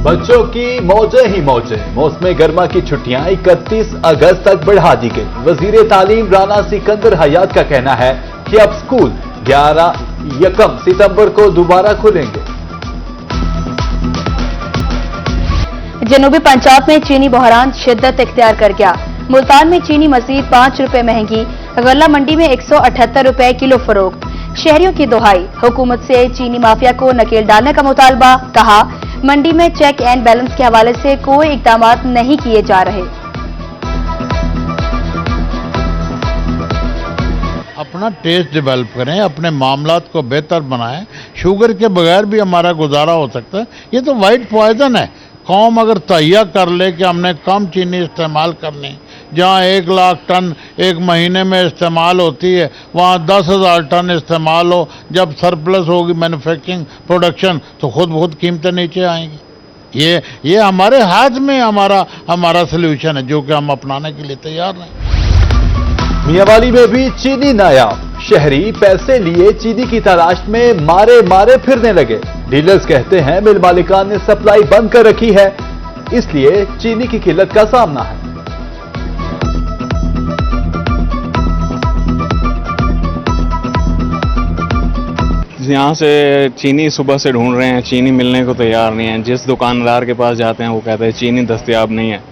बच्चों की मौजें ही मौजें। मौसम गर्मा की छुट्टियां 31 अगस्त तक बढ़ा दी गई। वजीर तालीम राना सिकंदर हयात का कहना है कि अब स्कूल 11 सितंबर को दोबारा खुलेंगे। जनूबी पंजाब में चीनी बहरान शिद्दत इख्तियार कर गया। मुल्तान में चीनी मजीद 5 रुपए महंगी, गल्ला मंडी में 178 रुपए किलो फरोख्त। शहरियों की दुहाई, हुकूमत से चीनी माफिया को नकेल डालने का मुतालबा। कहा, मंडी में चेक एंड बैलेंस के हवाले से कोई इकदाम नहीं किए जा रहे। अपना टेस्ट डेवलप करें, अपने मामलात को बेहतर बनाएं। शुगर के बगैर भी हमारा गुजारा हो सकता है। ये तो वाइट पॉइजन है। कौम अगर तहिया कर ले कि हमने कम चीनी इस्तेमाल करनी, जहाँ 1 लाख टन एक महीने में इस्तेमाल होती है वहाँ 10,000 टन इस्तेमाल हो, जब सरप्लस होगी मैन्युफैक्चरिंग प्रोडक्शन तो खुद बहुत कीमतें नीचे आएंगी। ये हमारे हाथ में हमारा सल्यूशन है जो कि हम अपनाने के लिए तैयार हैं। मियांवाली में भी चीनी नायाब। शहरी पैसे लिए चीनी की तलाश में मारे फिरने लगे। डीलर्स कहते हैं मिल मालिकान ने सप्लाई बंद कर रखी है, इसलिए चीनी की किल्लत का सामना है। यहाँ से चीनी सुबह से ढूंढ रहे हैं, चीनी मिलने को तैयार नहीं है। जिस दुकानदार के पास जाते हैं वो कहते हैं चीनी दस्तयाब नहीं है।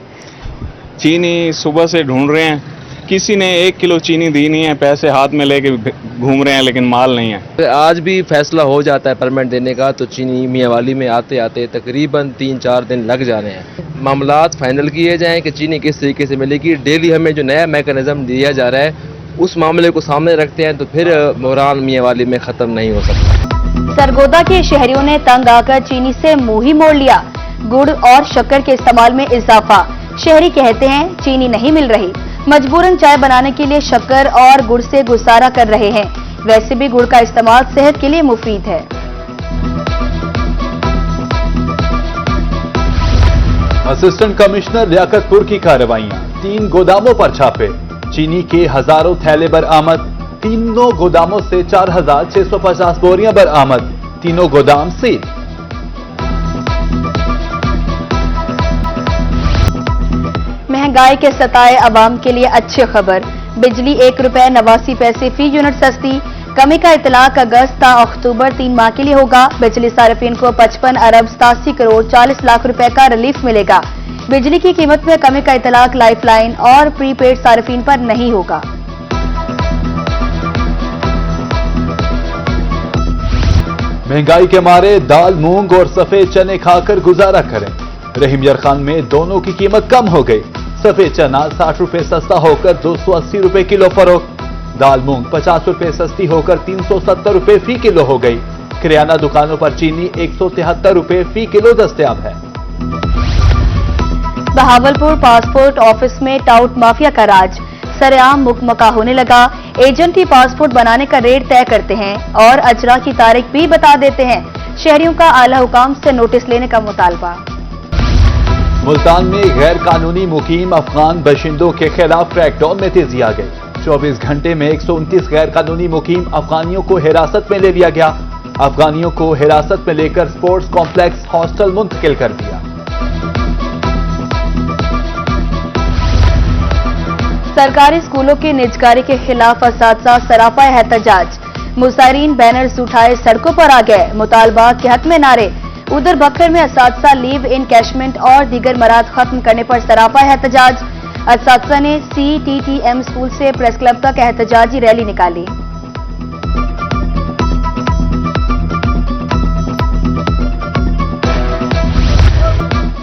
चीनी सुबह से ढूंढ रहे हैं, किसी ने 1 किलो चीनी दी नहीं है। पैसे हाथ में लेके घूम रहे हैं लेकिन माल नहीं है। आज भी फैसला हो जाता है परमिट देने का तो चीनी मियांवाली में आते आते तकरीबन 3-4 दिन लग जाने हैं। मामलात फाइनल किए जाएं कि चीनी किस तरीके से मिलेगी। डेली हमें जो नया मैकेनिज्म दिया जा रहा है उस मामले को सामने रखते हैं तो फिर बहरान मियांवाली में खत्म नहीं हो सकता। सरगोदा के शहरियों ने तंग आकर चीनी से मुंह ही मोड़ लिया। गुड़ और शक्कर के इस्तेमाल में इजाफा। शहरी कहते हैं चीनी नहीं मिल रही, मजबूरन चाय बनाने के लिए शक्कर और गुड़ से गुजारा कर रहे हैं। वैसे भी गुड़ का इस्तेमाल सेहत के लिए मुफीद है। असिस्टेंट कमिश्नर लियाकतपुर की कार्रवाइयां। 3 गोदामों पर छापे। चीनी के हजारों थैले बरामद। तीनों गोदामों से 4,650 बोरियां बरामद। तीनों गोदाम सील। महंगाई के सताए अवाम के लिए अच्छी खबर। बिजली 1 रुपए 89 पैसे फी यूनिट सस्ती। कमी का इतलाक अगस्त ता अक्टूबर 3 माह के लिए होगा। बिजली सार्फिन को 55 अरब 87 करोड़ 40 लाख रुपए का रिलीफ मिलेगा। बिजली की कीमत में कमी का इतलाक लाइफलाइन और प्रीपेड सार्फिन पर नहीं होगा। महंगाई के मारे दाल, मूंग और सफेद चने खाकर गुजारा करें। रहीम यार खान में दोनों की कीमत कम हो गई। सफेद चना 60 रुपए सस्ता होकर 280 रुपए किलो फरोख्त। दाल मूंग 50 रुपए सस्ती होकर 370 रुपए फी किलो हो गई। किराना दुकानों पर चीनी 173 रुपए फी किलो दस्तयाब है। बहावलपुर पासपोर्ट ऑफिस में टाउट माफिया का राज। सरेआम मुकमका होने लगा। एजेंट ही पासपोर्ट बनाने का रेट तय करते हैं और अजरा की तारीख भी बता देते हैं। शहरियों का आला हुकाम से नोटिस लेने का मुतालबा। मुल्तान में गैर कानूनी मुकीम अफगान बाशिंदों के खिलाफ क्रैकडाउन में तेजी आ गई। 24 घंटे में 129 गैर कानूनी मुकीम अफगानियों को हिरासत में ले लिया गया। अफगानियों को हिरासत में लेकर स्पोर्ट्स कॉम्प्लेक्स हॉस्टल मुंतकिल कर दिया। सरकारी स्कूलों की निजकारी के खिलाफ असातिज़ा सराफा एहतजाज। मुसाहिरीन बैनर्स उठाए सड़कों पर आ गए। मुतालबा के हक में नारे। उधर बखर में असातिज़ा लीव इनकैशमेंट और दीगर मराद खत्म करने पर सराफा एहतजाज। असातिज़ा ने CTTM स्कूल से प्रेस क्लब तक एहतजाजी रैली निकाली।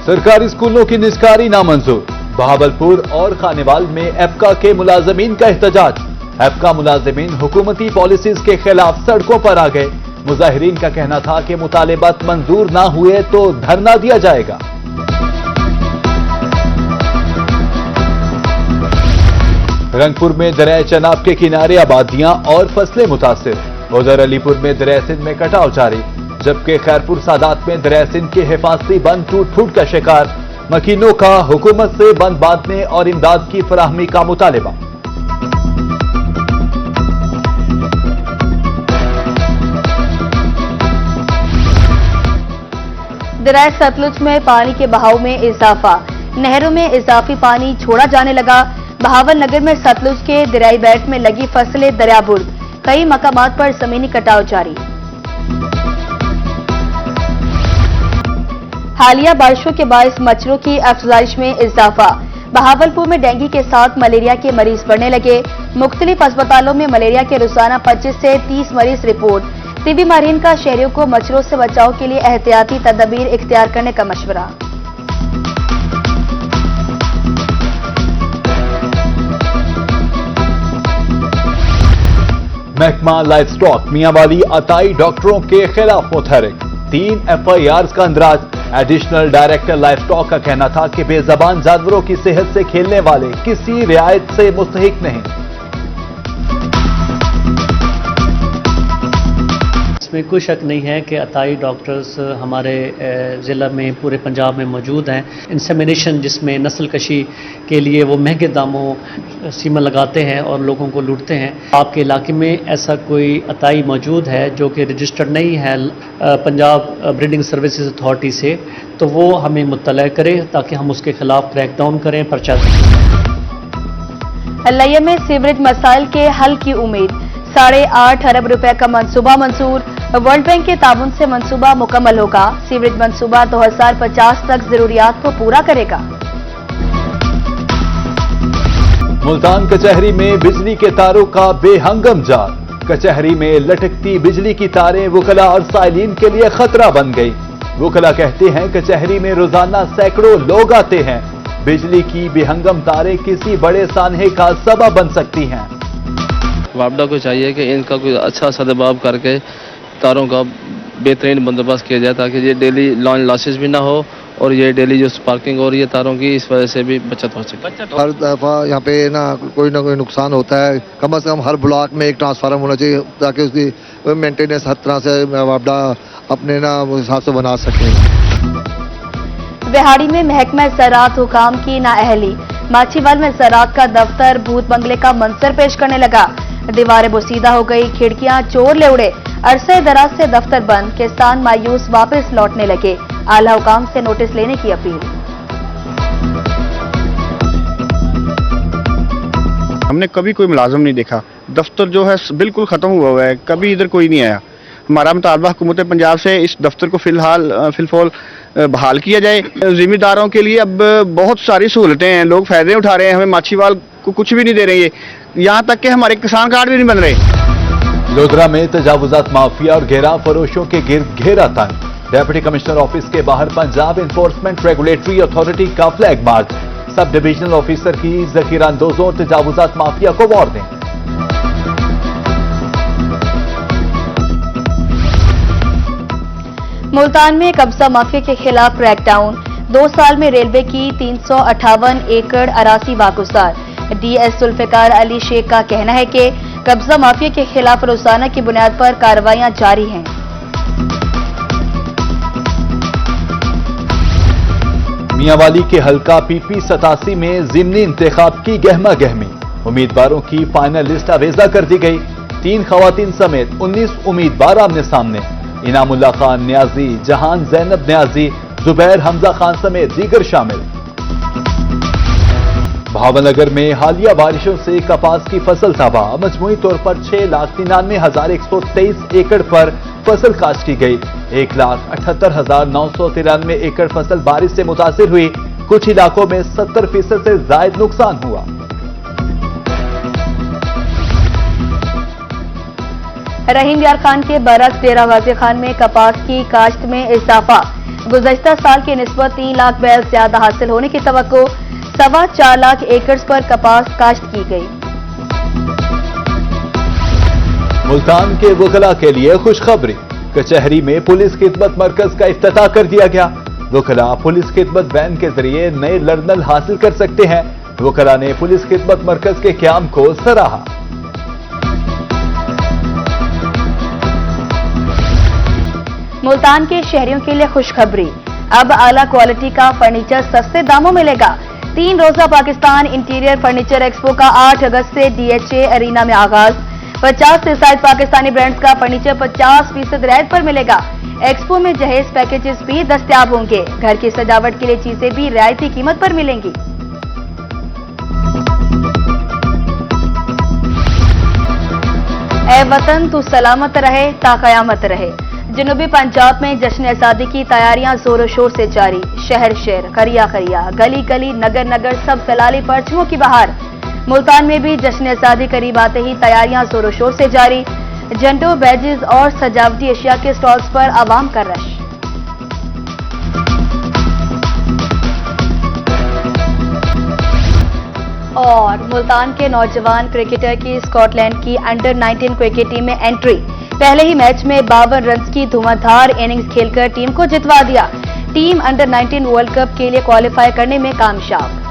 सरकारी स्कूलों की निजकारी नामंजूर। बहावलपुर और खानेवाल में एप्का के मुलाजमीन का एहतजाज। एप्का मुलाजमीन हुकूमती पॉलिसीज के खिलाफ सड़कों पर आ गए। मुजाहिरीन का कहना था कि मुतालिबात मंजूर ना हुए तो धरना दिया जाएगा। रंगपुर में दरिया चनाब के किनारे आबादियां और फसलें मुतासिर। उधर अलीपुर में दरिया सिंध में कटाव जारी, जबकि खैरपुर सादात में दरिया सिंध के हिफाजती बंद टूट फूट का शिकार। मकीनों का हुकूमत से बंद बांधने और इमदाद की फराहमी का मुतालिबा। दरिया सतलुज में पानी के बहाव में इजाफा, नहरों में इजाफी पानी छोड़ा जाने लगा। बहावल नगर में सतलुज के दरियाई बेल्ट में लगी फसलें दरियाबुर्द, कई मकामात पर जमीनी कटाव जारी। हालिया बारिशों के बायस मच्छरों की अफजाइश में इजाफा, बहावलपुर में डेंगू के साथ मलेरिया के मरीज बढ़ने लगे। मुख्तलिफ अस्पतालों में मलेरिया के रोजाना 25 से 30 मरीज रिपोर्ट। टीबी माहिरीन का शहरियों को मच्छरों से बचाव के लिए एहतियाती तदबीर इख्तियार करने का मशवरा। महकमा लाइफ स्टॉक मियांवाली अताई डॉक्टरों के खिलाफ मुतहरिक, 3 FIRs का अंदराज। एडिशनल डायरेक्टर लाइफ स्टॉक का कहना था कि बेजबान जानवरों की सेहत से खेलने वाले किसी रियायत से मुस्तहिक नहीं। इसमें कोई शक नहीं है कि अताई डॉक्टर्स हमारे ज़िला में पूरे पंजाब में मौजूद हैं। इंसेमिनेशन जिसमें नस्ल कशी के लिए वो महंगे दामों सीमा लगाते हैं और लोगों को लूटते हैं। आपके इलाके में ऐसा कोई अताई मौजूद है जो कि रजिस्टर्ड नहीं है पंजाब ब्रीडिंग सर्विसेज अथॉरिटी से, तो वो हमें मुत्तला करे ताकि हम उसके खिलाफ क्रैकडाउन करें, पर्चा दें। हल्लैया में सीवरेज मसाइल के हल की उम्मीद, 8.5 अरब रुपए का मंसूबा मंजूर। वर्ल्ड बैंक के ताबन से मंसूबा मुकम्मल होगा। सीवरेज मंसूबा 2050 तक जरूरियात को पूरा करेगा। मुल्तान कचहरी में बिजली के तारों का बेहंगम जाल, कचहरी में लटकती बिजली की तारें वकला और साइलिन के लिए खतरा बन गई। वकला कहते हैं कचहरी में रोजाना सैकड़ों लोग आते हैं। बिजली की बेहंगम तारें किसी बड़े सानहे का सबब बन सकती हैं। वापडा को चाहिए कि इनका कोई अच्छा सदबाब करके तारों का बेहतरीन बंदोबस्त किया जाए ताकि ये डेली लॉसेस भी ना हो और ये डेली जो स्पार्किंग हो रही है तारों की, इस वजह से भी बचत हो सके। हर दफ़ा यहाँ पे ना कोई नुकसान होता है। कम से कम हर ब्लॉक में एक ट्रांसफार्मर होना चाहिए ताकि उसकी मेंटेनेंस हर तरह से वापडा अपने ना हिसाब से बना सके। बिहाड़ी में महकमा ज़राअत हुकाम की नाअहली, माछीवाल में ज़राअत का दफ्तर भूत बंगले का मंजर पेश करने लगा। दीवारें बोसीदा हो गई, खिड़कियां चोर ले उड़े। अरसे दराज से दफ्तर बंद, किसान मायूस वापस लौटने लगे। आला हुकाम से नोटिस लेने की अपील। हमने कभी कोई मुलाजम नहीं देखा। दफ्तर जो है बिल्कुल खत्म हुआ है, कभी इधर कोई नहीं आया। हमारा मुतालबा हुकूमत पंजाब से इस दफ्तर को फिलहाल बहाल किया जाए। जिम्मेदारों के लिए अब बहुत सारी सहूलतें हैं, लोग फायदे उठा रहे हैं। हमें माछीवाल को कुछ भी नहीं दे रहे, यहाँ तक कि हमारे किसान कार्ड भी नहीं बन रहे। लोधरा में तजावुजात माफिया और घेराव फरोशों के गिर्द घेरा तंग। डेप्यूटी कमिश्नर ऑफिस के बाहर पंजाब एनफोर्समेंट रेगुलेटरी अथॉरिटी का flag march. Sub divisional officer की जखीरांदोजों और तजावुजात माफिया को वार्निंग। मुल्तान में कब्जा माफिया के खिलाफ क्रैकडाउन, 2 साल में रेलवे की 358 एकड़ अरासी वागुजार। DS जुल्फिकार अली शेख का कहना है कि कब्जा माफिया के खिलाफ रोजाना की बुनियाद पर कार्रवाइयां जारी हैं। मियांवाली के हल्का PP 87 में जिमनी इंतखाब की गहमा गहमी, उम्मीदवारों की फाइनल लिस्ट अवेजा कर दी गई। 3 खवातीन समेत 19 उम्मीदवार आमने सामने। इनामुल्लाह खान न्याजी, जहान जैनब न्याजी, जुबैर हमजा खान समेत दीगर शामिल। भावनगर में हालिया बारिशों से कपास की फसल तबाह, मजमूई तौर पर 6,99,123 एकड़ पर फसल काश्त की गई। 1,78,993 एकड़ फसल बारिश से मुतासिर हुई। कुछ इलाकों में 70% से ज्यादा नुकसान हुआ। रहीम यार खान के बरक्स डेरा गाजी खान में कपास की काश्त में इजाफा, गुज़श्ता साल की निस्बत 3 लाख बैल ज्यादा हासिल होने की तवक्को। 4.25 लाख एकड़ पर कपास काश्त की गई। मुल्तान के वकला के लिए खुशखबरी, कचहरी में पुलिस खिदमत मरकज का इफ्तिताह कर दिया गया। वकला पुलिस खिदमत वैन के जरिए नए लर्नल हासिल कर सकते हैं। वकला ने पुलिस खिदमत मरकज के क्याम को सराहा। मुल्तान के शहरियों के लिए खुशखबरी, अब आला क्वालिटी का फर्नीचर सस्ते दामों मिलेगा। 3 रोजा पाकिस्तान इंटीरियर फर्नीचर एक्सपो का 8 अगस्त से DHA अरीना में आगाज। 50 से शायद पाकिस्तानी ब्रांड्स का फर्नीचर 50% रियायत पर मिलेगा। एक्सपो में जहेज पैकेजेस भी दस्तयाब होंगे। घर की सजावट के लिए चीजें भी रियायती कीमत पर मिलेंगी। ऐ वतन तू सलामत रहे ता कयामत रहे। जनूबी पंजाब में जश्न आजादी की तैयारियां जोरों शोर से जारी। शहर शहर, करिया करिया, गली गली, नगर नगर सब सलाली परचमों की बहार। मुल्तान में भी जश्न आजादी करीब आते ही तैयारियां जोरों शोर से जारी। झंडों, बैजेस और सजावटी अशिया के स्टॉल्स पर आवाम का रश। और मुल्तान के नौजवान क्रिकेटर की स्कॉटलैंड की अंडर-19 क्रिकेट टीम में एंट्री। पहले ही मैच में 52 रन की धुआंधार इनिंग्स खेलकर टीम को जितवा दिया। टीम अंडर-19 वर्ल्ड कप के लिए क्वालिफाई करने में कामयाब।